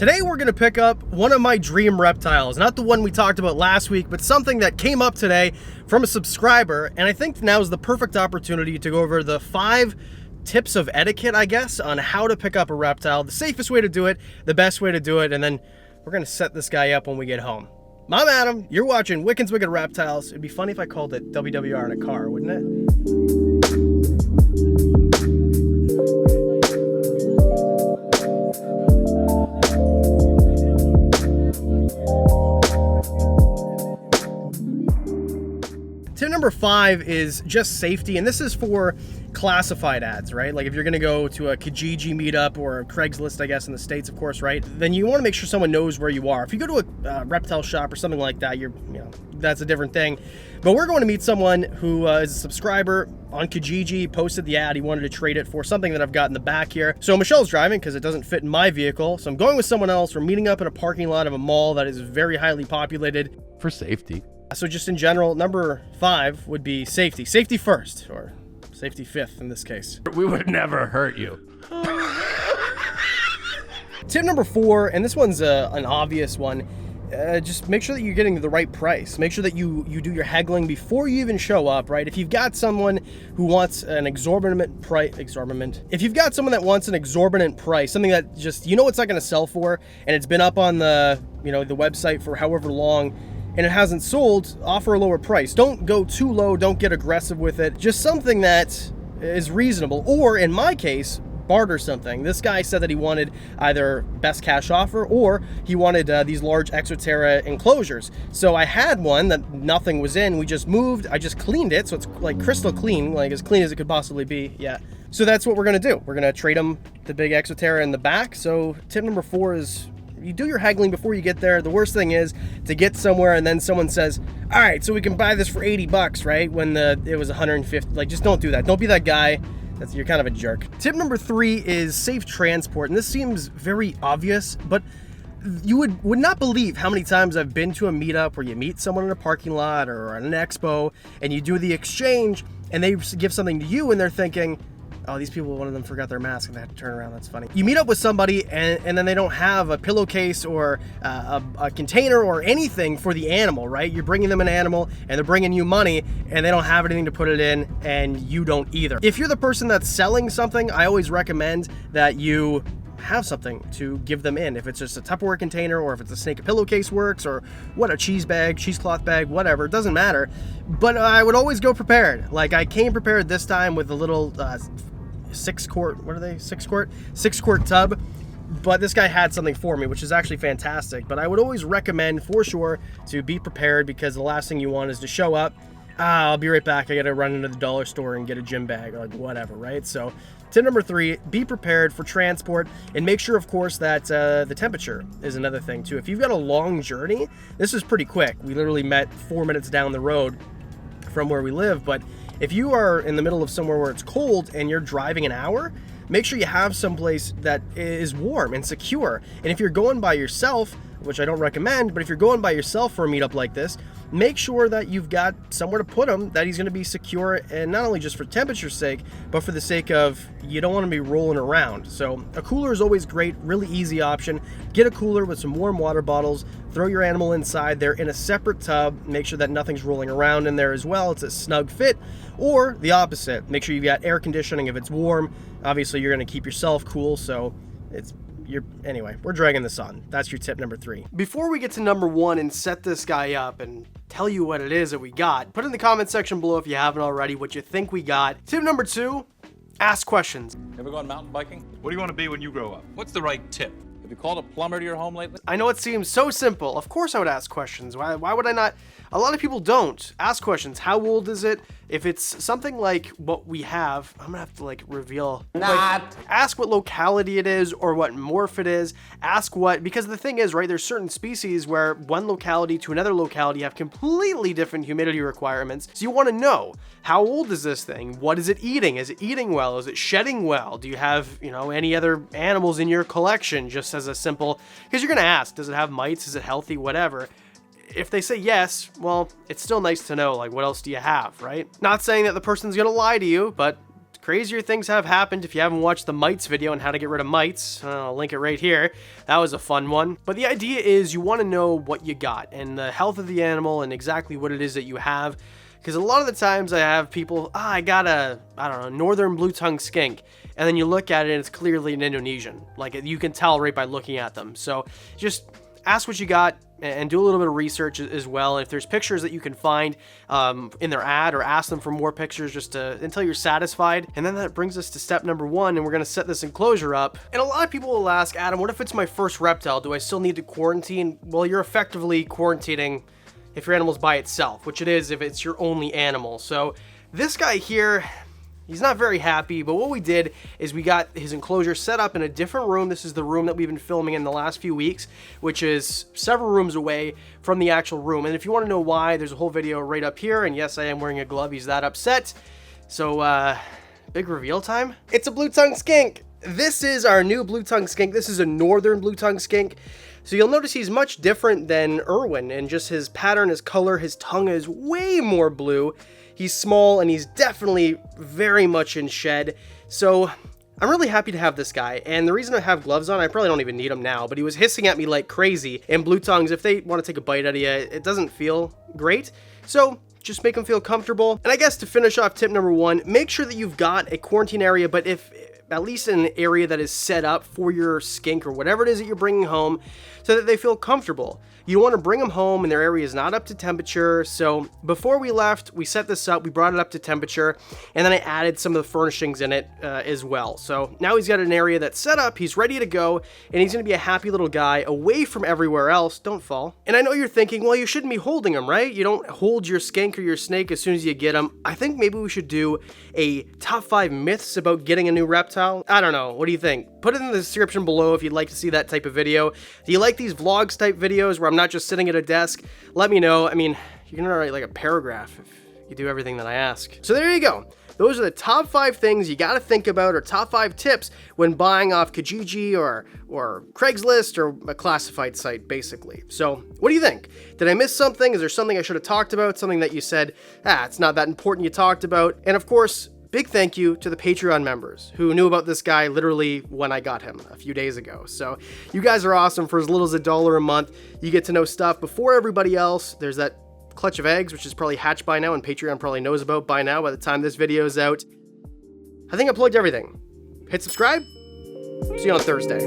Today we're going to pick up one of my dream reptiles, not the one we talked about last week, but something that came up today from a subscriber, and I think now is the perfect opportunity to go over the 5 tips of etiquette, I guess, on how to pick up a reptile, the safest way to do it, the best way to do it, and then we're going to set this guy up when we get home. I'm Adam, you're watching Wiccan's Wicked Reptiles. It'd be funny if I called it WWR in a car, wouldn't it? Tip number 5 is just safety, and this is for classified ads, right? Like if you're gonna go to a Kijiji meetup or a Craigslist, I guess in the States, of course, right? Then you wanna make sure someone knows where you are. If you go to a reptile shop or something like that, that's a different thing. But we're going to meet someone who is a subscriber on Kijiji, posted the ad, he wanted to trade it for something that I've got in the back here. So Michelle's driving because it doesn't fit in my vehicle. So I'm going with someone else. We're meeting up in a parking lot of a mall that is very highly populated. For safety. So just in general, number 5 would be safety. Safety first, or safety 5th in this case. We would never hurt you. Tip number 4, and this one's an obvious one, just make sure that you're getting the right price. Make sure that you do your haggling before you even show up, right? If you've got someone who wants an exorbitant price, if you've got someone that wants an exorbitant price, something that just, it's not going to sell for, and it's been up on the, the website for however long, and it hasn't sold, offer a lower price. Don't go too low, don't get aggressive with it. Just something that is reasonable, or in my case, barter something. This guy said that he wanted either best cash offer or he wanted these large Exoterra enclosures. So I had one that nothing was in. We just moved, I just cleaned it, so it's like crystal clean, like as clean as it could possibly be. Yeah. So that's what we're gonna do. We're gonna trade him the big Exoterra in the back. So tip number 4 is you do your haggling before you get there. The worst thing is to get somewhere and then someone says, all right, so we can buy this for 80 bucks, right? When it was 150, like just don't do that. Don't be that guy. You're kind of a jerk. Tip number 3 is safe transport. And this seems very obvious, but you would not believe how many times I've been to a meetup where you meet someone in a parking lot or at an expo and you do the exchange and they give something to you and they're thinking, oh, these people, one of them forgot their mask and they had to turn around. That's funny. You meet up with somebody and then they don't have a pillowcase or a container or anything for the animal, right? You're bringing them an animal and they're bringing you money and they don't have anything to put it in and you don't either. If you're the person that's selling something, I always recommend that you have something to give them in. If it's just a Tupperware container or if it's a snake, a pillowcase works, or what, a cheese bag, cheesecloth bag, whatever, it doesn't matter. But I would always go prepared. Like I came prepared this time with a little 6-quart tub, but this guy had something for me, which is actually fantastic. But I would always recommend for sure to be prepared, because the last thing you want is to show up, I'll be right back, I gotta run into the dollar store and get a gym bag, or like whatever, right? So tip number 3, be prepared for transport, and make sure, of course, that the temperature is another thing too. If you've got a long journey, this is pretty quick. We literally met 4 minutes down the road from where we live, but if you are in the middle of somewhere where it's cold and you're driving an hour, make sure you have someplace that is warm and secure. And if you're going by yourself, which I don't recommend, but if you're going by yourself for a meetup like this, make sure that you've got somewhere to put him that he's going to be secure, and not only just for temperature's sake, but for the sake of you don't want to be rolling around. So a cooler is always great, really easy option. Get a cooler with some warm water bottles, throw your animal inside there in a separate tub, make sure that nothing's rolling around in there as well, it's a snug fit. Or the opposite, make sure you've got air conditioning if it's warm. Obviously you're going to keep yourself cool, so anyway, we're dragging this on. That's your tip number 3. Before we get to number 1 and set this guy up and tell you what it is that we got, put in the comment section below if you haven't already what you think we got. Tip number 2, ask questions. Ever gone mountain biking? What do you want to be when you grow up? What's the right tip? Have you called a plumber to your home lately? I know it seems so simple. Of course I would ask questions. Why would I not? A lot of people don't ask questions. How old is it? If it's something like what we have, I'm gonna have to reveal. Ask what locality it is or what morph it is. Ask what, because the thing is, right, there's certain species where one locality to another locality have completely different humidity requirements. So you want to know, how old is this thing? What is it eating? Is it eating well? Is it shedding well? Do you have, any other animals in your collection? Just as a simple, because you're gonna ask, does it have mites? Is it healthy? Whatever. If they say yes, well, it's still nice to know, what else do you have, right? Not saying that the person's gonna lie to you, but crazier things have happened. If you haven't watched the mites video on how to get rid of mites, I'll link it right here. That was a fun one. But the idea is you want to know what you got and the health of the animal and exactly what it is that you have. Because a lot of the times I have people, I got a, I don't know, northern blue-tongued skink. And then you look at it and it's clearly an Indonesian. Like, you can tell right by looking at them. So just ask what you got and do a little bit of research as well. If there's pictures that you can find in their ad, or ask them for more pictures just until you're satisfied. And then that brings us to step number 1, and we're going to set this enclosure up. And a lot of people will ask, Adam, what if it's my first reptile? Do I still need to quarantine? Well, you're effectively quarantining if your animal's by itself, which it is if it's your only animal. So this guy here, he's not very happy, but what we did is we got his enclosure set up in a different room. This is the room that we've been filming in the last few weeks, which is several rooms away from the actual room. And if you want to know why, there's a whole video right up here. And yes, I am wearing a glove. He's that upset. So, big reveal time. It's a blue-tongued skink. This is our new blue-tongued skink. This is a northern blue-tongued skink. So you'll notice he's much different than Irwin, and just his pattern, his color, his tongue is way more blue. He's small and he's definitely very much in shed. So I'm really happy to have this guy. And the reason I have gloves on, I probably don't even need them now, but he was hissing at me like crazy. And blue tongues, if they want to take a bite out of you, it doesn't feel great. So just make them feel comfortable. And I guess to finish off tip number 1, make sure that you've got a quarantine area, but if at least in an area that is set up for your skink or whatever it is that you're bringing home, so that they feel comfortable. You don't want to bring them home and their area is not up to temperature. So before we left, we set this up, we brought it up to temperature, and then I added some of the furnishings in it as well. So now he's got an area that's set up, he's ready to go, and he's going to be a happy little guy away from everywhere else. Don't fall. And I know you're thinking, well, you shouldn't be holding him, right? You don't hold your skink or your snake as soon as you get him. I think maybe we should do a top 5 myths about getting a new reptile. I don't know. What do you think? Put it in the description below if you'd like to see that type of video. Do you like these vlogs type videos where I'm not just sitting at a desk? Let me know. I mean, you're gonna write like a paragraph if you do everything that I ask. So there you go. Those are the top 5 things you gotta think about, or top 5 tips when buying off Kijiji or Craigslist or a classified site, basically. So what do you think? Did I miss something? Is there something I should have talked about? Something that you said, it's not that important you talked about? And of course, big thank you to the Patreon members who knew about this guy literally when I got him a few days ago. So you guys are awesome. For as little as $1 a month, you get to know stuff before everybody else. There's that clutch of eggs, which is probably hatched by now and Patreon probably knows about by now by the time this video is out. I think I plugged everything. Hit subscribe. See you on Thursday.